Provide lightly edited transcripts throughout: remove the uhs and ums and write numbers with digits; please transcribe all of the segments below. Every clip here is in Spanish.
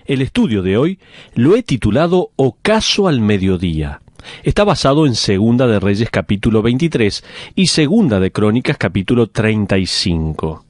El estudio de hoy lo he titulado Ocaso al mediodía. Está basado en Segunda de Reyes capítulo 23 y Segunda de Crónicas capítulo 35.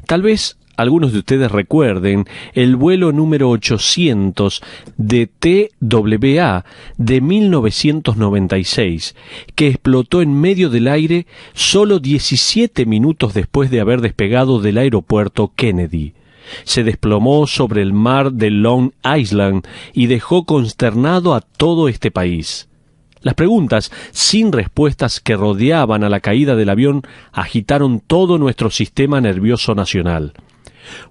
Tal vez algunos de ustedes recuerden el vuelo número 800 de TWA de 1996, que explotó en medio del aire solo 17 minutos después de haber despegado del aeropuerto Kennedy. Se desplomó sobre el mar de Long Island y dejó consternado a todo este país. Las preguntas sin respuestas que rodeaban a la caída del avión agitaron todo nuestro sistema nervioso nacional.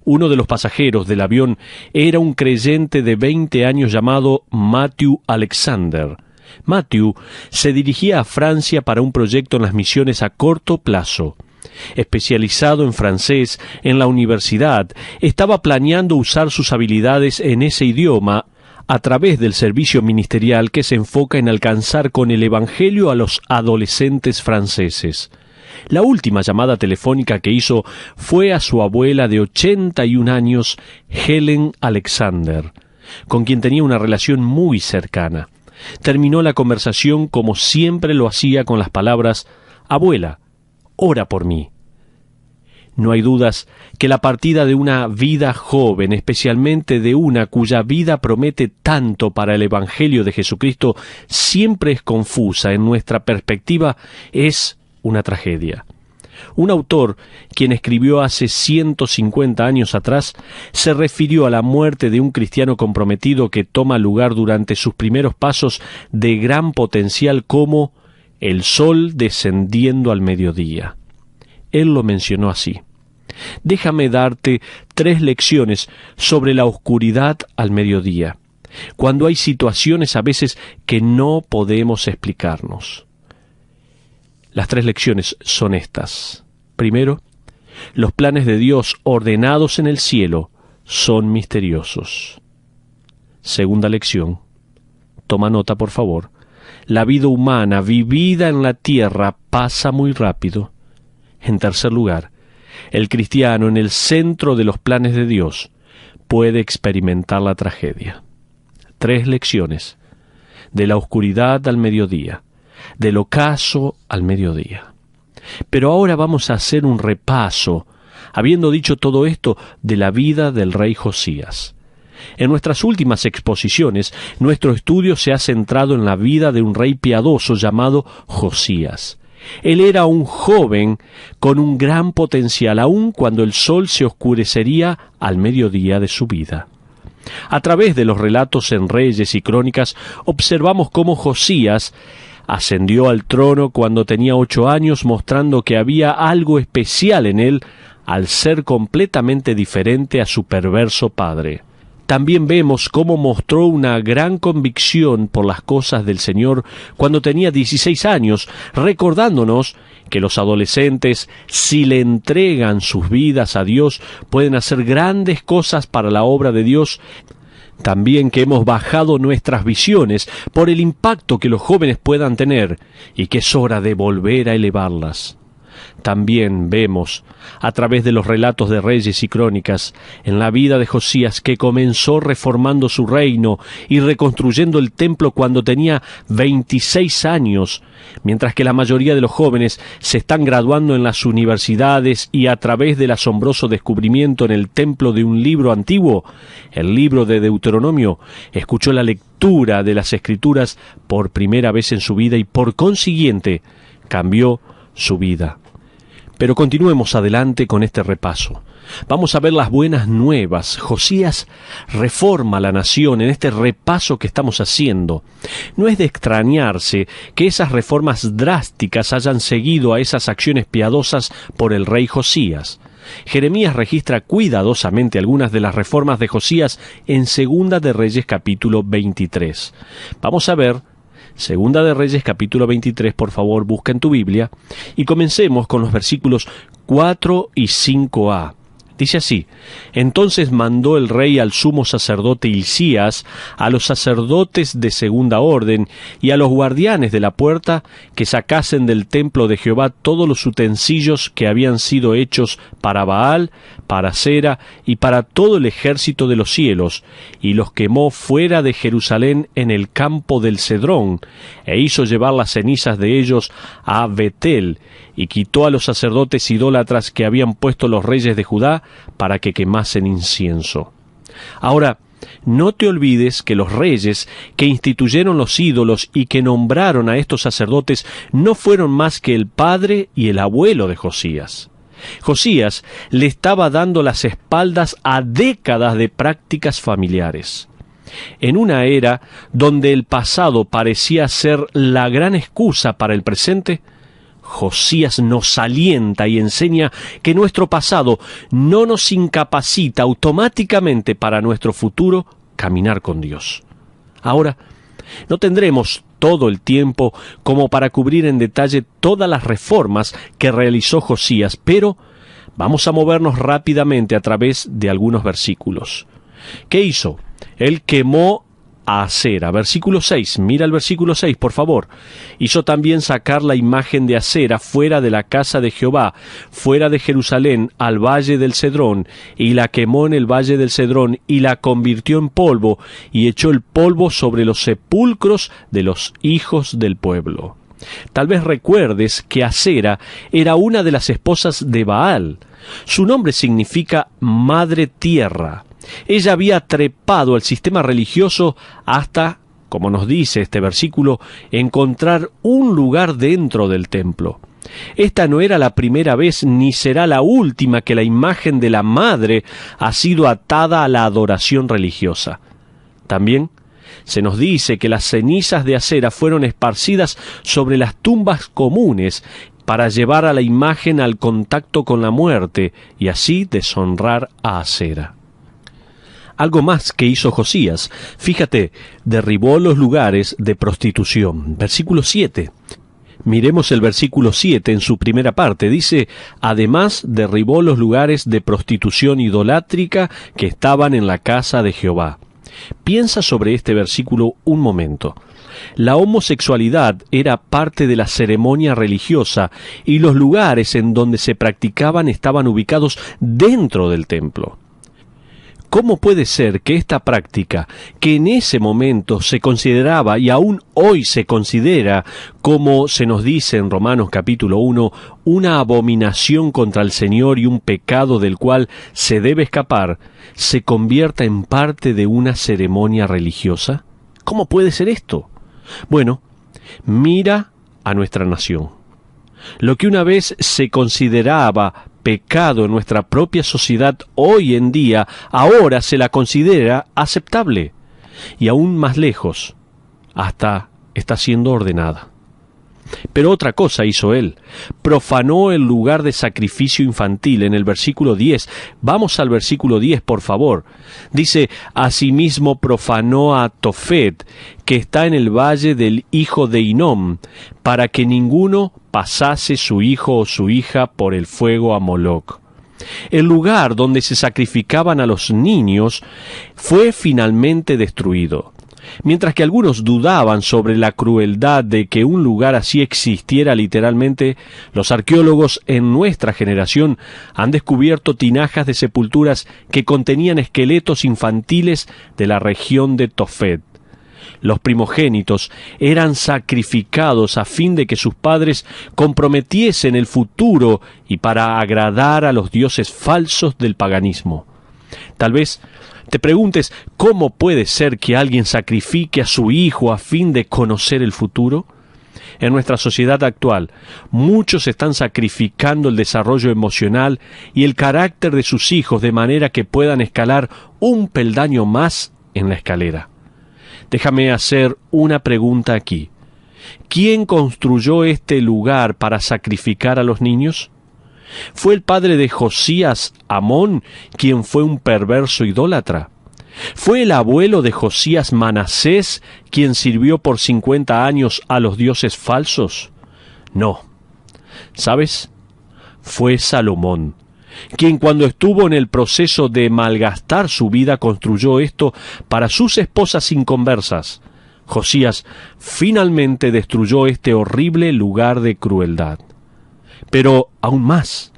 Uno de los pasajeros del avión era un creyente de 20 años llamado Matthew Alexander. Matthew se dirigía a Francia para un proyecto en las misiones a corto plazo. Especializado en francés en la universidad, estaba planeando usar sus habilidades en ese idioma a través del servicio ministerial que se enfoca en alcanzar con el Evangelio a los adolescentes franceses. La última llamada telefónica que hizo fue a su abuela de 81 años, Helen Alexander, con quien tenía una relación muy cercana. Terminó la conversación como siempre lo hacía con las palabras: «Abuela, ora por mí». No hay dudas que la partida de una vida joven, especialmente de una cuya vida promete tanto para el Evangelio de Jesucristo, siempre es confusa en nuestra perspectiva, es una tragedia. Un autor, quien escribió hace 150 años atrás, se refirió a la muerte de un cristiano comprometido que toma lugar durante sus primeros pasos de gran potencial como el sol descendiendo al mediodía. Él lo mencionó así: «Déjame darte 3 lecciones sobre la oscuridad al mediodía, cuando hay situaciones a veces que no podemos explicarnos». Las 3 lecciones son estas. Primero, los planes de Dios ordenados en el cielo son misteriosos. Segunda lección, toma nota por favor, la vida humana vivida en la tierra pasa muy rápido. En tercer lugar, el cristiano en el centro de los planes de Dios puede experimentar la tragedia. 3 lecciones, de la oscuridad al mediodía, del ocaso al mediodía. Pero ahora vamos a hacer un repaso, habiendo dicho todo esto, de la vida del rey Josías. En nuestras últimas exposiciones, nuestro estudio se ha centrado en la vida de un rey piadoso llamado Josías. Él era un joven con un gran potencial, aun cuando el sol se oscurecería al mediodía de su vida. A través de los relatos en Reyes y Crónicas, observamos cómo Josías ascendió al trono cuando tenía 8 años, mostrando que había algo especial en él al ser completamente diferente a su perverso padre. También vemos cómo mostró una gran convicción por las cosas del Señor cuando tenía 16 años, recordándonos que los adolescentes, si le entregan sus vidas a Dios, pueden hacer grandes cosas para la obra de Dios. También que hemos bajado nuestras visiones por el impacto que los jóvenes puedan tener y que es hora de volver a elevarlas. También vemos, a través de los relatos de Reyes y Crónicas, en la vida de Josías, que comenzó reformando su reino y reconstruyendo el templo cuando tenía 26 años, mientras que la mayoría de los jóvenes se están graduando en las universidades y a través del asombroso descubrimiento en el templo de un libro antiguo, el libro de Deuteronomio, escuchó la lectura de las Escrituras por primera vez en su vida y por consiguiente cambió su vida. Pero continuemos adelante con este repaso. Vamos a ver las buenas nuevas. Josías reforma la nación en este repaso que estamos haciendo. No es de extrañarse que esas reformas drásticas hayan seguido a esas acciones piadosas por el rey Josías. Jeremías registra cuidadosamente algunas de las reformas de Josías en Segunda de Reyes capítulo 23. Vamos a ver Segunda de Reyes capítulo 23, por favor, busca en tu Biblia, y comencemos con los versículos 4 y 5a. Dice así: entonces mandó el rey al sumo sacerdote Hilcías, a los sacerdotes de segunda orden y a los guardianes de la puerta, que sacasen del templo de Jehová todos los utensilios que habían sido hechos para Baal, para Asera y para todo el ejército de los cielos, y los quemó fuera de Jerusalén en el campo del Cedrón, e hizo llevar las cenizas de ellos a Betel, y quitó a los sacerdotes idólatras que habían puesto los reyes de Judá para que quemasen incienso. Ahora, no te olvides que los reyes que instituyeron los ídolos y que nombraron a estos sacerdotes no fueron más que el padre y el abuelo de Josías. Josías le estaba dando las espaldas a décadas de prácticas familiares. En una era donde el pasado parecía ser la gran excusa para el presente, Josías nos alienta y enseña que nuestro pasado no nos incapacita automáticamente para nuestro futuro caminar con Dios. Ahora, no tendremos todo el tiempo como para cubrir en detalle todas las reformas que realizó Josías, pero vamos a movernos rápidamente a través de algunos versículos. ¿Qué hizo? Él quemó a Asera. Versículo 6, mira el versículo 6, por favor. Hizo también sacar la imagen de Asera fuera de la casa de Jehová, fuera de Jerusalén, al valle del Cedrón, y la quemó en el valle del Cedrón, y la convirtió en polvo, y echó el polvo sobre los sepulcros de los hijos del pueblo. Tal vez recuerdes que Asera era una de las esposas de Baal. Su nombre significa madre tierra. Ella había trepado al sistema religioso hasta, como nos dice este versículo, encontrar un lugar dentro del templo. Esta no era la primera vez ni será la última que la imagen de la madre ha sido atada a la adoración religiosa. También se nos dice que las cenizas de Asera fueron esparcidas sobre las tumbas comunes para llevar a la imagen al contacto con la muerte y así deshonrar a Asera. Algo más que hizo Josías. Fíjate, derribó los lugares de prostitución. Versículo 7. Miremos el versículo 7 en su primera parte. Dice: además derribó los lugares de prostitución idolátrica que estaban en la casa de Jehová. Piensa sobre este versículo un momento. La homosexualidad era parte de la ceremonia religiosa y los lugares en donde se practicaban estaban ubicados dentro del templo. ¿Cómo puede ser que esta práctica, que en ese momento se consideraba y aún hoy se considera, como se nos dice en Romanos capítulo 1, una abominación contra el Señor y un pecado del cual se debe escapar, se convierta en parte de una ceremonia religiosa? ¿Cómo puede ser esto? Bueno, mira a nuestra nación. Lo que una vez se consideraba pecado en nuestra propia sociedad hoy en día, ahora se la considera aceptable. Y aún más lejos, hasta está siendo ordenada. Pero otra cosa hizo él. Profanó el lugar de sacrificio infantil en el versículo 10. Vamos al versículo 10, por favor. Dice: asimismo profanó a Tofet, que está en el valle del hijo de Hinnom, para que ninguno pasase su hijo o su hija por el fuego a Moloc. El lugar donde se sacrificaban a los niños fue finalmente destruido. Mientras que algunos dudaban sobre la crueldad de que un lugar así existiera literalmente, los arqueólogos en nuestra generación han descubierto tinajas de sepulturas que contenían esqueletos infantiles de la región de Tofet. Los primogénitos eran sacrificados a fin de que sus padres comprometiesen el futuro y para agradar a los dioses falsos del paganismo. Tal vez te preguntes, ¿cómo puede ser que alguien sacrifique a su hijo a fin de conocer el futuro? En nuestra sociedad actual, muchos están sacrificando el desarrollo emocional y el carácter de sus hijos de manera que puedan escalar un peldaño más en la escalera. Déjame hacer una pregunta aquí. ¿Quién construyó este lugar para sacrificar a los niños? ¿Fue el padre de Josías, Amón, quien fue un perverso idólatra? ¿Fue el abuelo de Josías, Manasés, quien sirvió por 50 años a los dioses falsos? No. ¿Sabes? Fue Salomón. quien cuando estuvo en el proceso de malgastar su vida construyó esto para sus esposas inconversas. Josías finalmente destruyó este horrible lugar de crueldad. Pero aún más,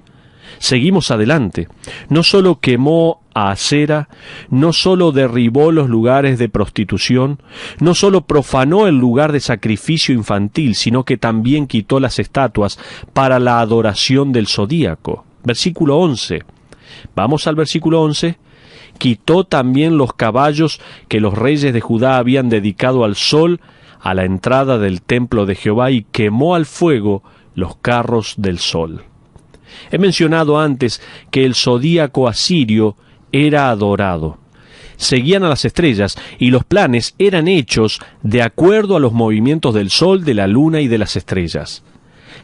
seguimos adelante. No solo quemó a Asera, no solo derribó los lugares de prostitución, no solo profanó el lugar de sacrificio infantil, sino que también quitó las estatuas para la adoración del zodíaco. Versículo 11. Vamos al versículo 11. Quitó también los caballos que los reyes de Judá habían dedicado al sol a la entrada del templo de Jehová y quemó al fuego los carros del sol. He mencionado antes que el zodíaco asirio era adorado. Seguían a las estrellas y los planes eran hechos de acuerdo a los movimientos del sol, de la luna y de las estrellas.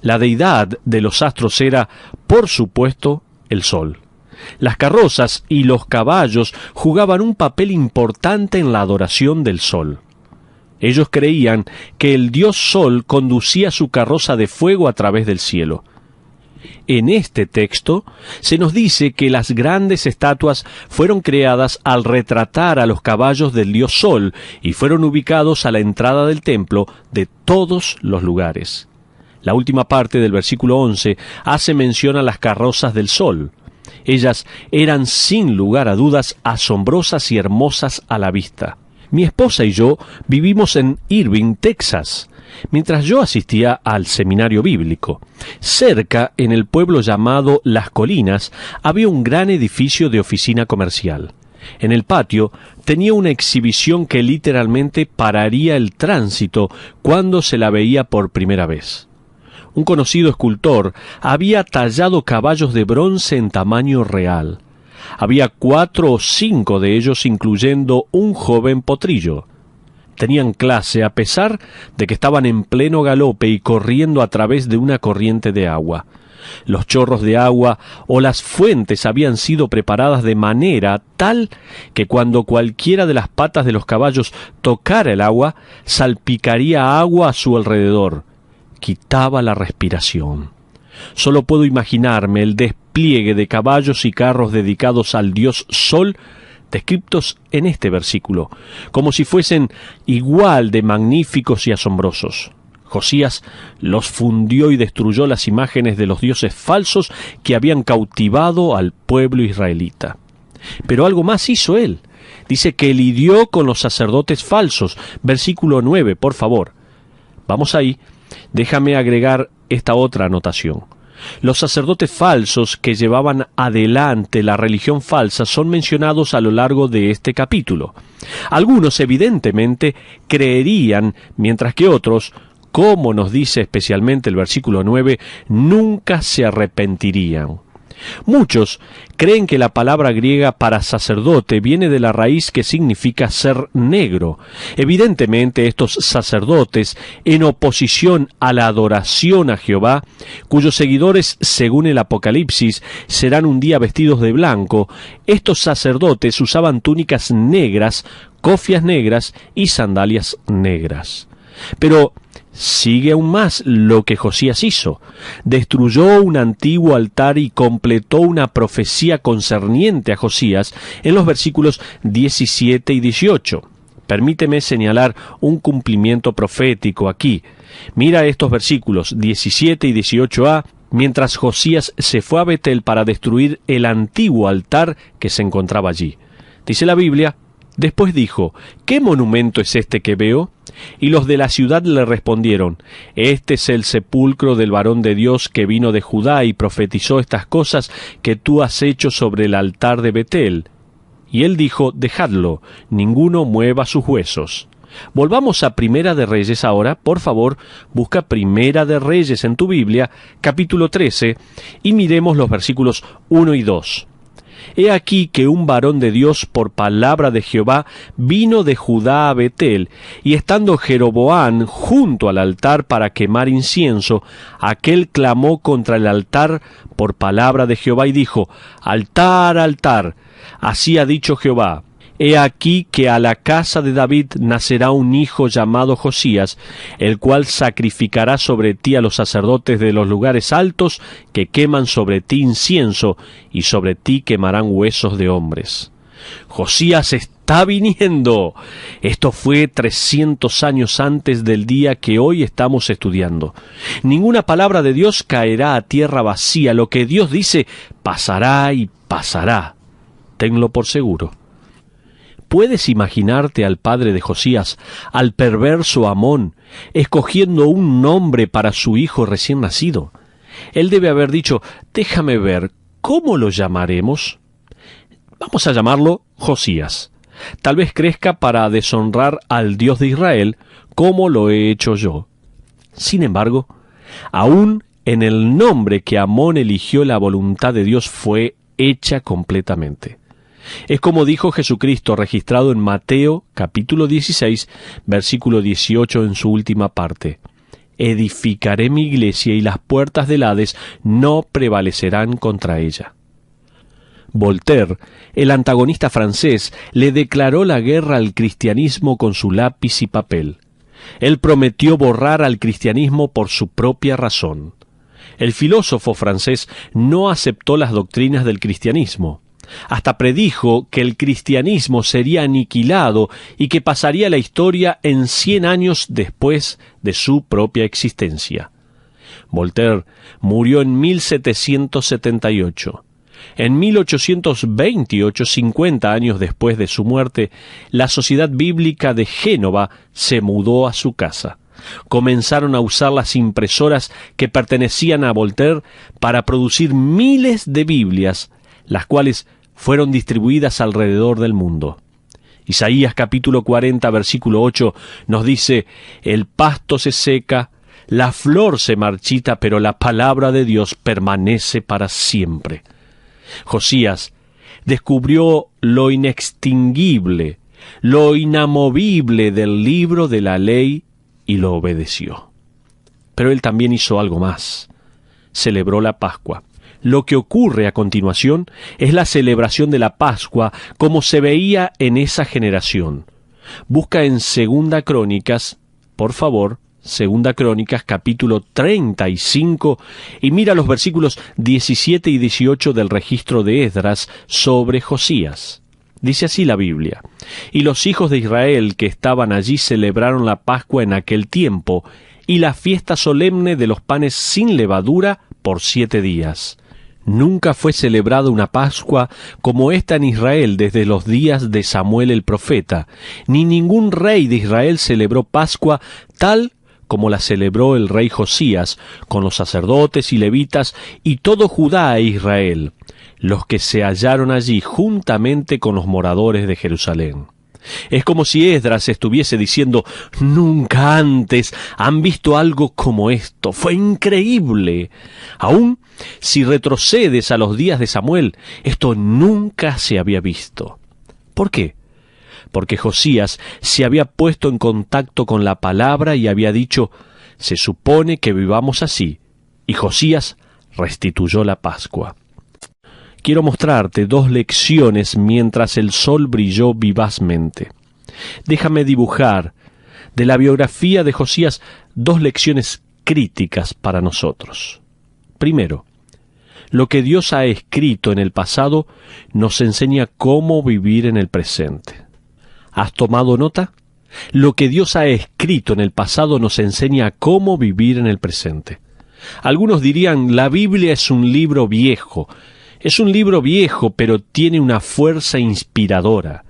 La deidad de los astros era, por supuesto, el sol. Las carrozas y los caballos jugaban un papel importante en la adoración del sol. Ellos creían que el dios Sol conducía su carroza de fuego a través del cielo. En este texto se nos dice que las grandes estatuas fueron creadas al retratar a los caballos del dios Sol y fueron ubicados a la entrada del templo de todos los lugares. La última parte del versículo 11 hace mención a las carrozas del Sol. Ellas eran sin lugar a dudas asombrosas y hermosas a la vista. Mi esposa y yo vivimos en Irving, Texas, mientras yo asistía al seminario bíblico. Cerca, en el pueblo llamado Las Colinas, había un gran edificio de oficina comercial. En el patio tenía una exhibición que literalmente pararía el tránsito cuando se la veía por primera vez. Un conocido escultor había tallado caballos de bronce en tamaño real. Había 4 o 5 de ellos, incluyendo un joven potrillo. Tenían clase a pesar de que estaban en pleno galope y corriendo a través de una corriente de agua. Los chorros de agua o las fuentes habían sido preparadas de manera tal que cuando cualquiera de las patas de los caballos tocara el agua, salpicaría agua a su alrededor. Quitaba la respiración. Solo puedo imaginarme el despliegue de caballos y carros dedicados al dios Sol, descritos en este versículo, como si fuesen igual de magníficos y asombrosos. Josías los fundió y destruyó las imágenes de los dioses falsos que habían cautivado al pueblo israelita. Pero algo más hizo él. Dice que lidió con los sacerdotes falsos. Versículo 9, por favor. Vamos ahí. Déjame agregar esta otra anotación. Los sacerdotes falsos que llevaban adelante la religión falsa son mencionados a lo largo de este capítulo. Algunos, evidentemente, creerían, mientras que otros, como nos dice especialmente el versículo 9, nunca se arrepentirían. Muchos creen que la palabra griega para sacerdote viene de la raíz que significa ser negro. Evidentemente, estos sacerdotes, en oposición a la adoración a Jehová, cuyos seguidores, según el Apocalipsis, serán un día vestidos de blanco, estos sacerdotes usaban túnicas negras, cofias negras y sandalias negras. Pero sigue aún más lo que Josías hizo. Destruyó un antiguo altar y completó una profecía concerniente a Josías en los versículos 17 y 18. Permíteme señalar un cumplimiento profético aquí. Mira estos versículos 17 y 18a. Mientras Josías se fue a Betel para destruir el antiguo altar que se encontraba allí. Dice la Biblia: después dijo, ¿qué monumento es este que veo? Y los de la ciudad le respondieron, este es el sepulcro del varón de Dios que vino de Judá y profetizó estas cosas que tú has hecho sobre el altar de Betel. Y él dijo, dejadlo, ninguno mueva sus huesos. Volvamos a Primera de Reyes ahora, por favor, busca Primera de Reyes en tu Biblia, capítulo 13, y miremos los versículos 1 y 2. He aquí que un varón de Dios por palabra de Jehová vino de Judá a Betel, y estando Jeroboam junto al altar para quemar incienso, aquel clamó contra el altar por palabra de Jehová y dijo, altar, altar, así ha dicho Jehová, He aquí que a la casa de David nacerá un hijo llamado Josías, el cual sacrificará sobre ti a los sacerdotes de los lugares altos, que queman sobre ti incienso, y sobre ti quemarán huesos de hombres. Josías está viniendo. Esto fue 300 años antes del día que hoy estamos estudiando. Ninguna palabra de Dios caerá a tierra vacía. Lo que Dios dice pasará y pasará. Tenlo por seguro. ¿Puedes imaginarte al padre de Josías, al perverso Amón, escogiendo un nombre para su hijo recién nacido? Él debe haber dicho: déjame ver, ¿cómo lo llamaremos? Vamos a llamarlo Josías. Tal vez crezca para deshonrar al Dios de Israel, como lo he hecho yo. Sin embargo, aún en el nombre que Amón eligió, la voluntad de Dios fue hecha completamente. Es como dijo Jesucristo, registrado en Mateo capítulo 16, versículo 18 en su última parte: edificaré mi iglesia y las puertas del Hades no prevalecerán contra ella. Voltaire, el antagonista francés, le declaró la guerra al cristianismo con su lápiz y papel. Él prometió borrar al cristianismo por su propia razón. El filósofo francés no aceptó las doctrinas del cristianismo. Hasta predijo que el cristianismo sería aniquilado y que pasaría a la historia en 100 años después de su propia existencia. Voltaire murió en 1778. En 1828, 50 años después de su muerte, la Sociedad Bíblica de Génova se mudó a su casa. Comenzaron a usar las impresoras que pertenecían a Voltaire para producir miles de Biblias, las cuales fueron distribuidas alrededor del mundo. Isaías capítulo 40, versículo 8 nos dice: el pasto se seca, la flor se marchita, pero la palabra de Dios permanece para siempre. Josías descubrió lo inextinguible, lo inamovible del libro de la ley y lo obedeció. Pero él también hizo algo más. Celebró la Pascua. Lo que ocurre a continuación es la celebración de la Pascua como se veía en esa generación. Busca en Segunda Crónicas, por favor, Segunda Crónicas capítulo 35, y mira los versículos 17 y 18 del registro de Esdras sobre Josías. Dice así la Biblia: y los hijos de Israel que estaban allí celebraron la Pascua en aquel tiempo, y la fiesta solemne de los panes sin levadura por 7 días. Nunca fue celebrada una Pascua como esta en Israel desde los días de Samuel el profeta, ni ningún rey de Israel celebró Pascua tal como la celebró el rey Josías, con los sacerdotes y levitas y todo Judá e Israel, los que se hallaron allí juntamente con los moradores de Jerusalén. Es como si Esdras estuviese diciendo: nunca antes han visto algo como esto, fue increíble. Aún si retrocedes a los días de Samuel, esto nunca se había visto. ¿Por qué? Porque Josías se había puesto en contacto con la palabra y había dicho: se supone que vivamos así, y Josías restituyó la Pascua. Quiero mostrarte 2 lecciones mientras el sol brilló vivazmente. Déjame dibujar de la biografía de Josías 2 lecciones críticas para nosotros. Primero, lo que Dios ha escrito en el pasado nos enseña cómo vivir en el presente. ¿Has tomado nota? Lo que Dios ha escrito en el pasado nos enseña cómo vivir en el presente. Algunos dirían: la Biblia es un libro viejo. Es un libro viejo, pero tiene una fuerza inspiradora.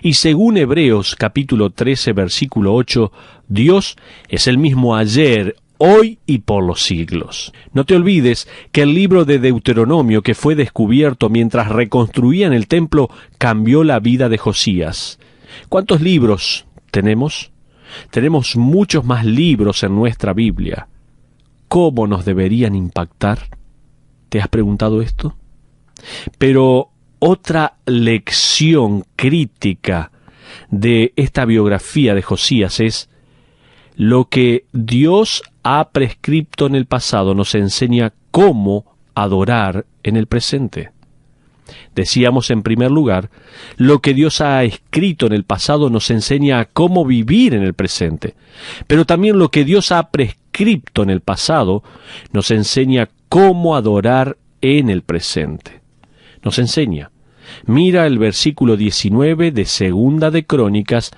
Y según Hebreos capítulo 13, versículo 8, Dios es el mismo ayer, hoy y por los siglos. No te olvides que el libro de Deuteronomio, que fue descubierto mientras reconstruían el templo, cambió la vida de Josías. ¿Cuántos libros tenemos? Tenemos muchos más libros en nuestra Biblia. ¿Cómo nos deberían impactar? ¿Te has preguntado esto? Pero otra lección crítica de esta biografía de Josías es: lo que Dios ha prescrito en el pasado nos enseña cómo adorar en el presente. Decíamos en primer lugar, lo que Dios ha escrito en el pasado nos enseña a cómo vivir en el presente, pero también lo que Dios ha prescrito en el pasado nos enseña cómo adorar en el presente. Nos enseña. Mira el versículo 19 de Segunda de Crónicas,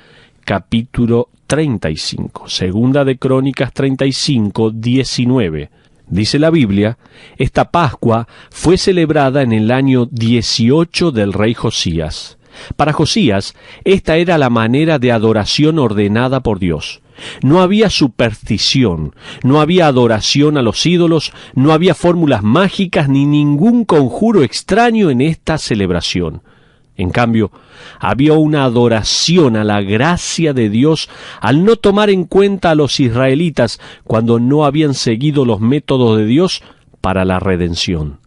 capítulo 35. Segunda de Crónicas 35, 19. Dice la Biblia, esta Pascua fue celebrada en el año 18 del rey Josías. Para Josías, esta era la manera de adoración ordenada por Dios. No había superstición, no había adoración a los ídolos, no había fórmulas mágicas ni ningún conjuro extraño en esta celebración. En cambio, había una adoración a la gracia de Dios al no tomar en cuenta a los israelitas cuando no habían seguido los métodos de Dios para la redención.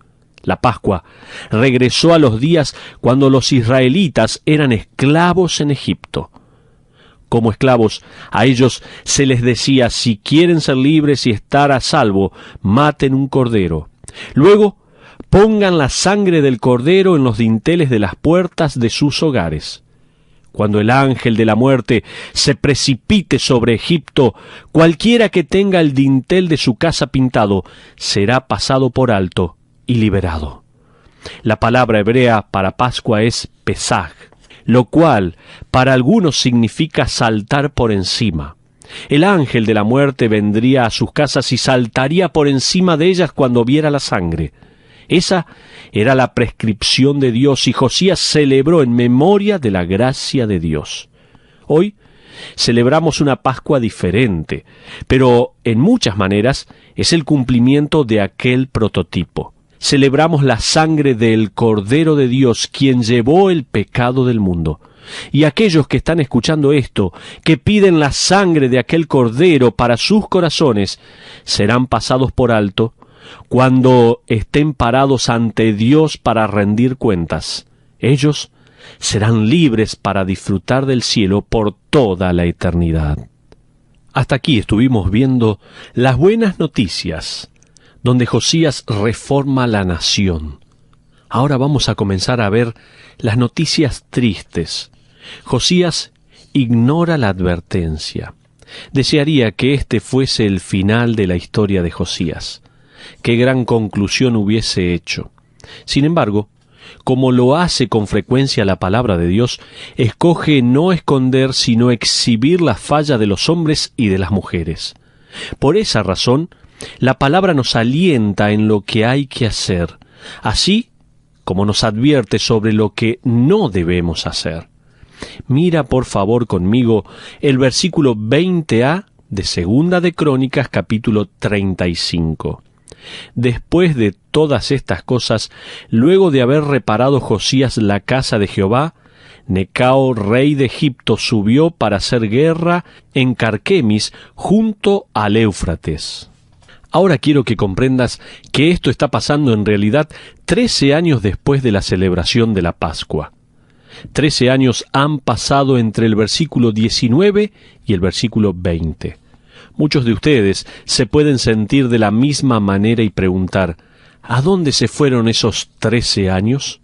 La Pascua regresó a los días cuando los israelitas eran esclavos en Egipto. Como esclavos, a ellos se les decía, si quieren ser libres y estar a salvo, maten un cordero. Luego, pongan la sangre del cordero en los dinteles de las puertas de sus hogares. Cuando el ángel de la muerte se precipite sobre Egipto, cualquiera que tenga el dintel de su casa pintado será pasado por alto y liberado. La palabra hebrea para Pascua es Pesaj, lo cual para algunos significa saltar por encima. El ángel de la muerte vendría a sus casas y saltaría por encima de ellas cuando viera la sangre. Esa era la prescripción de Dios y Josías celebró en memoria de la gracia de Dios. Hoy celebramos una Pascua diferente, pero en muchas maneras es el cumplimiento de aquel prototipo. Celebramos la sangre del Cordero de Dios, quien llevó el pecado del mundo. Y aquellos que están escuchando esto, que piden la sangre de aquel Cordero para sus corazones, serán pasados por alto cuando estén parados ante Dios para rendir cuentas. Ellos serán libres para disfrutar del cielo por toda la eternidad. Hasta aquí estuvimos viendo las buenas noticias, donde Josías reforma la nación. Ahora vamos a comenzar a ver las noticias tristes. Josías ignora la advertencia. Desearía que este fuese el final de la historia de Josías. Qué gran conclusión hubiese hecho. Sin embargo, como lo hace con frecuencia la palabra de Dios, escoge no esconder sino exhibir la falla de los hombres y de las mujeres. Por esa razón, la palabra nos alienta en lo que hay que hacer, así como nos advierte sobre lo que no debemos hacer. Mira por favor conmigo el versículo 20a de Segunda de Crónicas capítulo 35. Después de todas estas cosas, luego de haber reparado Josías la casa de Jehová, Necao, rey de Egipto, subió para hacer guerra en Carquemis, junto al Éufrates. Ahora quiero que comprendas que esto está pasando en realidad 13 años después de la celebración de la Pascua. 13 años han pasado entre el versículo 19 y el versículo 20. Muchos de ustedes se pueden sentir de la misma manera y preguntar, ¿a dónde se fueron esos 13 años?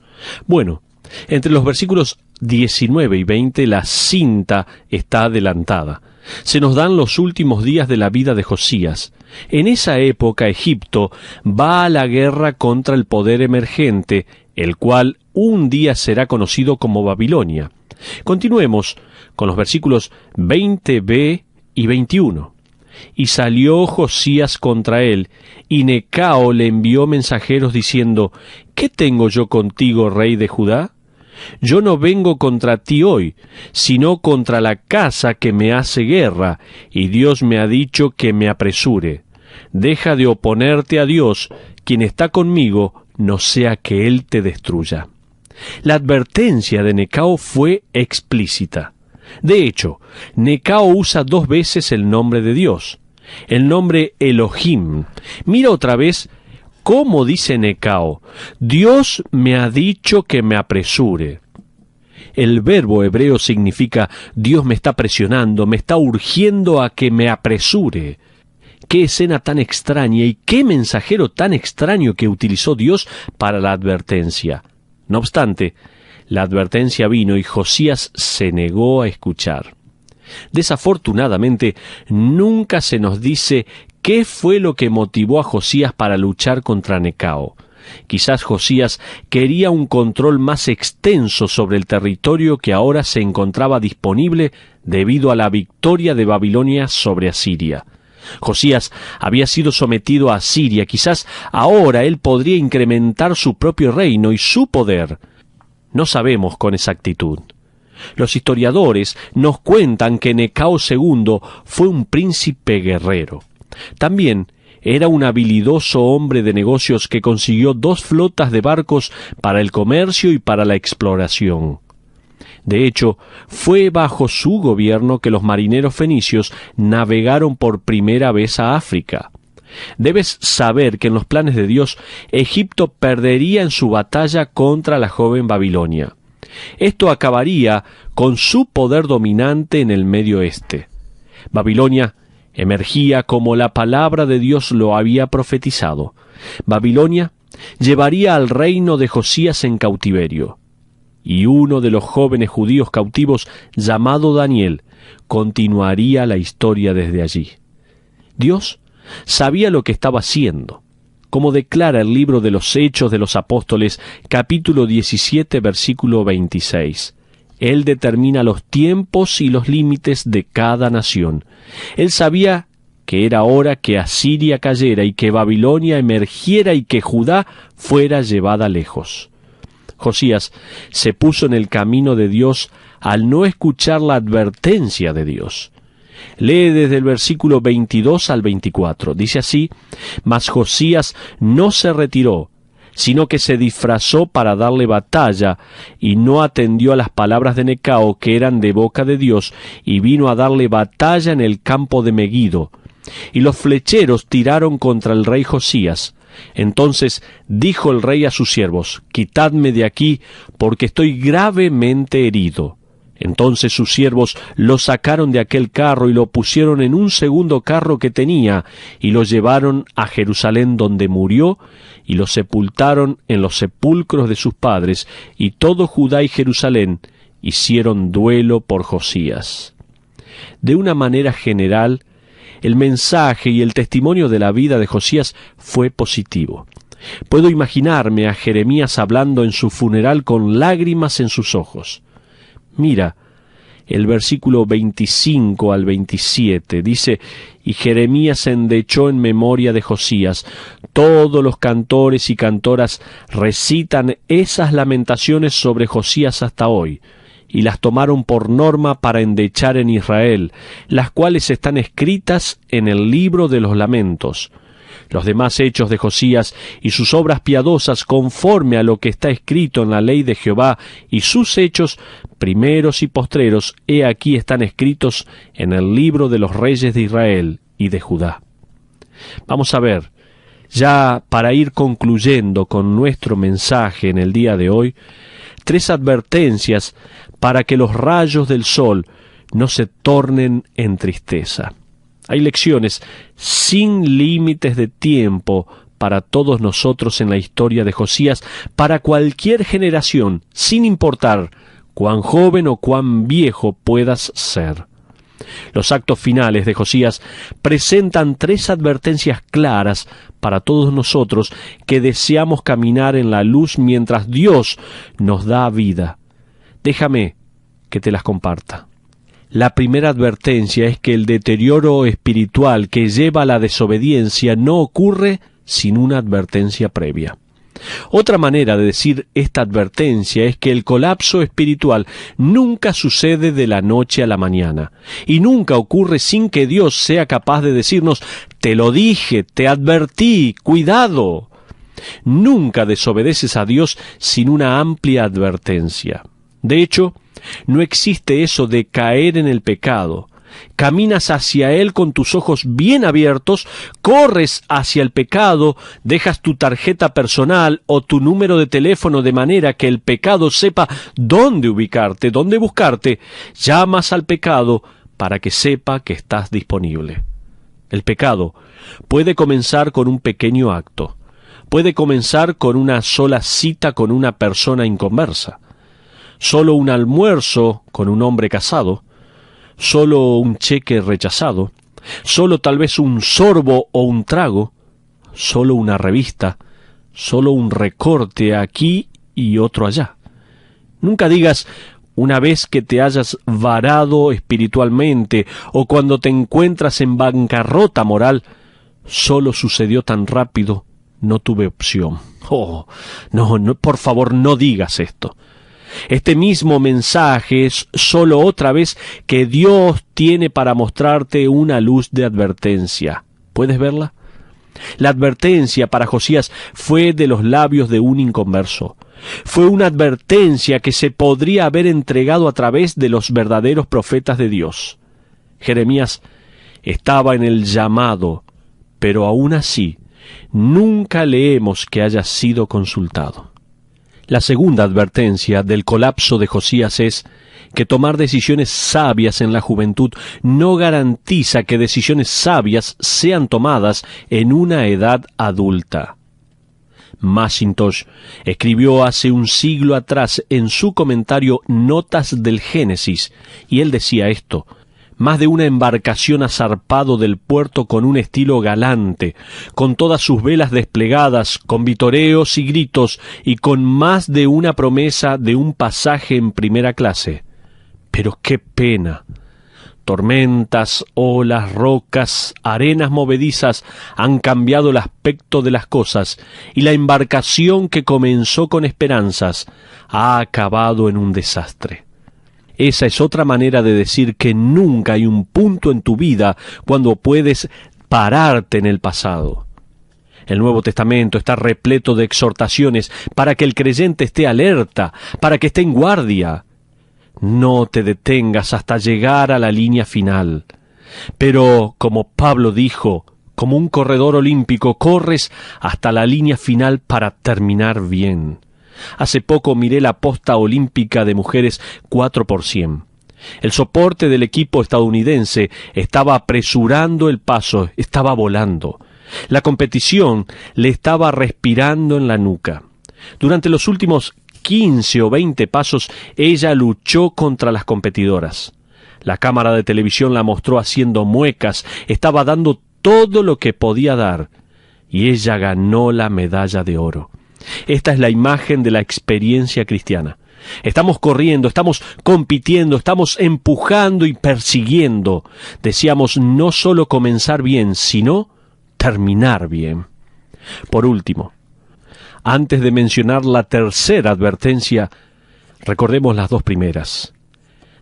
Bueno, entre los versículos 19 y 20 la cinta está adelantada. Se nos dan los últimos días de la vida de Josías. En esa época Egipto va a la guerra contra el poder emergente, el cual un día será conocido como Babilonia. Continuemos con los versículos 20b y 21. Y salió Josías contra él, y Necao le envió mensajeros diciendo, ¿qué tengo yo contigo, rey de Judá? Yo no vengo contra ti hoy, sino contra la casa que me hace guerra, y Dios me ha dicho que me apresure. Deja de oponerte a Dios, quien está conmigo, no sea que Él te destruya. La advertencia de Necao fue explícita. De hecho, Necao usa 2 veces el nombre de Dios, el nombre Elohim. Mira otra vez cómo dice Necao, Dios me ha dicho que me apresure. El verbo hebreo significa Dios me está presionando, me está urgiendo a que me apresure. Qué escena tan extraña y qué mensajero tan extraño que utilizó Dios para la advertencia. No obstante, la advertencia vino y Josías se negó a escuchar. Desafortunadamente, nunca se nos dice qué fue lo que motivó a Josías para luchar contra Necao. Quizás Josías quería un control más extenso sobre el territorio que ahora se encontraba disponible debido a la victoria de Babilonia sobre Asiria. Josías había sido sometido a Asiria, quizás ahora él podría incrementar su propio reino y su poder. No sabemos con exactitud. Los historiadores nos cuentan que Necao II fue un príncipe guerrero. También era un habilidoso hombre de negocios que consiguió 2 flotas de barcos para el comercio y para la exploración. De hecho, fue bajo su gobierno que los marineros fenicios navegaron por primera vez a África. Debes saber que en los planes de Dios, Egipto perdería en su batalla contra la joven Babilonia. Esto acabaría con su poder dominante en el Medio Oeste. Babilonia emergía como la palabra de Dios lo había profetizado. Babilonia llevaría al reino de Josías en cautiverio. Y uno de los jóvenes judíos cautivos, llamado Daniel, continuaría la historia desde allí. Dios sabía lo que estaba haciendo, como declara el libro de los Hechos de los Apóstoles, capítulo 17, versículo 26. Él determina los tiempos y los límites de cada nación. Él sabía que era hora que Asiria cayera y que Babilonia emergiera y que Judá fuera llevada lejos. Josías se puso en el camino de Dios al no escuchar la advertencia de Dios. Lee desde el versículo 22 al 24. Dice así: Mas Josías no se retiró, sino que se disfrazó para darle batalla, y no atendió a las palabras de Necao, que eran de boca de Dios, y vino a darle batalla en el campo de Meguido. Y los flecheros tiraron contra el rey Josías. Entonces dijo el rey a sus siervos: Quitadme de aquí, porque estoy gravemente herido. Entonces sus siervos lo sacaron de aquel carro y lo pusieron en un segundo carro que tenía, y lo llevaron a Jerusalén, donde murió, y lo sepultaron en los sepulcros de sus padres, y todo Judá y Jerusalén hicieron duelo por Josías. De una manera general, el mensaje y el testimonio de la vida de Josías fue positivo. Puedo imaginarme a Jeremías hablando en su funeral con lágrimas en sus ojos. Mira, el versículo 25 al 27 dice: Y Jeremías se endechó en memoria de Josías. Todos los cantores y cantoras recitan esas lamentaciones sobre Josías hasta hoy, y las tomaron por norma para endechar en Israel, las cuales están escritas en el libro de los lamentos. Los demás hechos de Josías y sus obras piadosas conforme a lo que está escrito en la ley de Jehová, y sus hechos, primeros y postreros, he aquí están escritos en el libro de los reyes de Israel y de Judá. Vamos a ver, ya para ir concluyendo con nuestro mensaje en el día de hoy, 3 advertencias para que los rayos del sol no se tornen en tristeza. Hay lecciones sin límites de tiempo para todos nosotros en la historia de Josías, para cualquier generación, sin importar cuán joven o cuán viejo puedas ser. Los actos finales de Josías presentan 3 advertencias claras para todos nosotros que deseamos caminar en la luz mientras Dios nos da vida. Déjame que te las comparta. La primera advertencia es que el deterioro espiritual que lleva a la desobediencia no ocurre sin una advertencia previa. Otra manera de decir esta advertencia es que el colapso espiritual nunca sucede de la noche a la mañana, y nunca ocurre sin que Dios sea capaz de decirnos: te lo dije, te advertí, cuidado. Nunca desobedeces a Dios sin una amplia advertencia. De hecho, no existe eso de caer en el pecado. Caminas hacia él con tus ojos bien abiertos, corres hacia el pecado, dejas tu tarjeta personal o tu número de teléfono de manera que el pecado sepa dónde ubicarte, dónde buscarte, llamas al pecado para que sepa que estás disponible. El pecado puede comenzar con un pequeño acto. Puede comenzar con una sola cita con una persona inconversa, solo un almuerzo con un hombre casado, solo un cheque rechazado, solo tal vez un sorbo o un trago, solo una revista, solo un recorte aquí y otro allá. Nunca digas una vez que te hayas varado espiritualmente o cuando te encuentras en bancarrota moral, solo sucedió tan rápido, no tuve opción. Oh, no, por favor, no digas esto. Este mismo mensaje es solo otra vez que Dios tiene para mostrarte una luz de advertencia. ¿Puedes verla? La advertencia para Josías fue de los labios de un inconverso. Fue una advertencia que se podría haber entregado a través de los verdaderos profetas de Dios. Jeremías estaba en el llamado, pero aún así, nunca leemos que haya sido consultado. La segunda advertencia del colapso de Josías es que tomar decisiones sabias en la juventud no garantiza que decisiones sabias sean tomadas en una edad adulta. Mackintosh escribió hace un siglo atrás en su comentario Notas del Génesis, y él decía esto: más de una embarcación ha zarpado del puerto con un estilo galante, con todas sus velas desplegadas, con vitoreos y gritos, y con más de una promesa de un pasaje en primera clase. Pero qué pena. Tormentas, olas, rocas, arenas movedizas han cambiado el aspecto de las cosas, y la embarcación que comenzó con esperanzas ha acabado en un desastre. Esa es otra manera de decir que nunca hay un punto en tu vida cuando puedes pararte en el pasado. El Nuevo Testamento está repleto de exhortaciones para que el creyente esté alerta, para que esté en guardia. No te detengas hasta llegar a la línea final. Pero, como Pablo dijo, como un corredor olímpico, corres hasta la línea final para terminar bien. Hace poco miré la posta olímpica de mujeres 4x100. El soporte del equipo estadounidense estaba apresurando el paso, estaba volando. La competición le estaba respirando en la nuca. Durante los últimos 15 o 20 pasos, ella luchó contra las competidoras. La cámara de televisión la mostró haciendo muecas, estaba dando todo lo que podía dar, y ella ganó la medalla de oro. Esta es la imagen de la experiencia cristiana. Estamos corriendo, estamos compitiendo, estamos empujando y persiguiendo. Deseamos no solo comenzar bien, sino terminar bien. Por último, antes de mencionar la tercera advertencia, recordemos las dos primeras.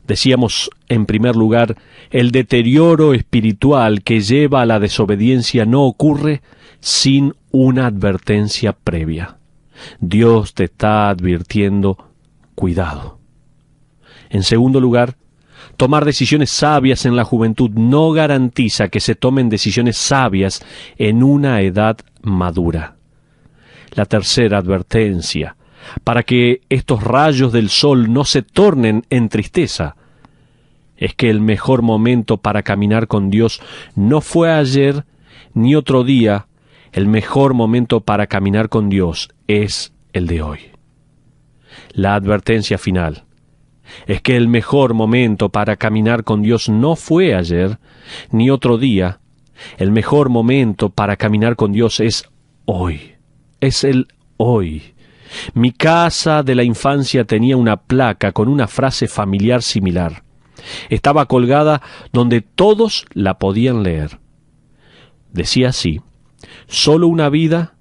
Decíamos, en primer lugar, el deterioro espiritual que lleva a la desobediencia no ocurre sin una advertencia previa. Dios te está advirtiendo, cuidado. En segundo lugar, tomar decisiones sabias en la juventud no garantiza que se tomen decisiones sabias en una edad madura. La tercera advertencia, para que estos rayos del sol no se tornen en tristeza, es que el mejor momento para caminar con Dios no fue ayer ni otro día. El mejor momento para caminar con Dios es el de hoy. La advertencia final es que el mejor momento para caminar con Dios no fue ayer ni otro día. El mejor momento para caminar con Dios es hoy. Es el hoy. Mi casa de la infancia tenía una placa con una frase familiar similar. Estaba colgada donde todos la podían leer. Decía así: solo una vida,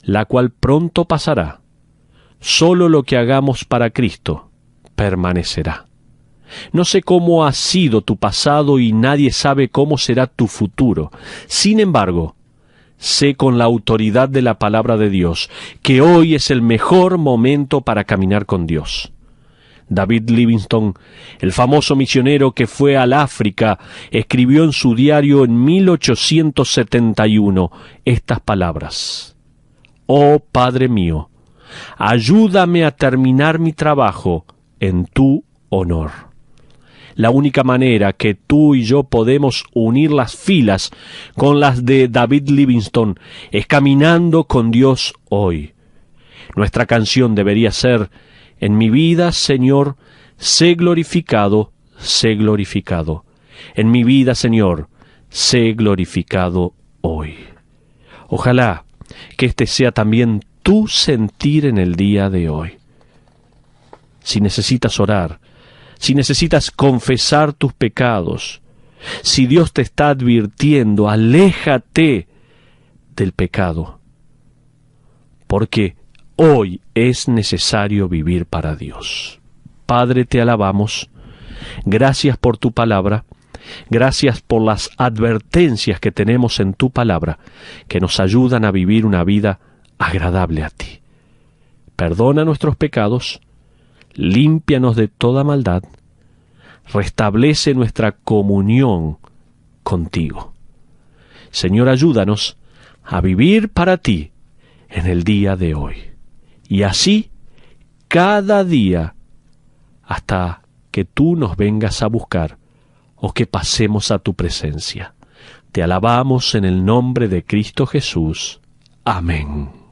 la cual pronto pasará. Solo lo que hagamos para Cristo permanecerá. No sé cómo ha sido tu pasado y nadie sabe cómo será tu futuro. Sin embargo, sé con la autoridad de la palabra de Dios que hoy es el mejor momento para caminar con Dios. David Livingstone, el famoso misionero que fue al África, escribió en su diario en 1871 estas palabras: «Oh Padre mío, ayúdame a terminar mi trabajo en tu honor». La única manera que tú y yo podemos unir las filas con las de David Livingstone es caminando con Dios hoy. Nuestra canción debería ser: en mi vida, Señor, sé glorificado, sé glorificado. En mi vida, Señor, sé glorificado hoy. Ojalá que este sea también tu sentir en el día de hoy. Si necesitas orar, si necesitas confesar tus pecados, si Dios te está advirtiendo, aléjate del pecado, porque hoy es necesario vivir para Dios. Padre, te alabamos. Gracias por tu palabra. Gracias por las advertencias que tenemos en tu palabra, que nos ayudan a vivir una vida agradable a ti. Perdona nuestros pecados, límpianos de toda maldad, restablece nuestra comunión contigo. Señor, ayúdanos a vivir para ti en el día de hoy, y así cada día hasta que tú nos vengas a buscar o que pasemos a tu presencia. Te alabamos en el nombre de Cristo Jesús. Amén.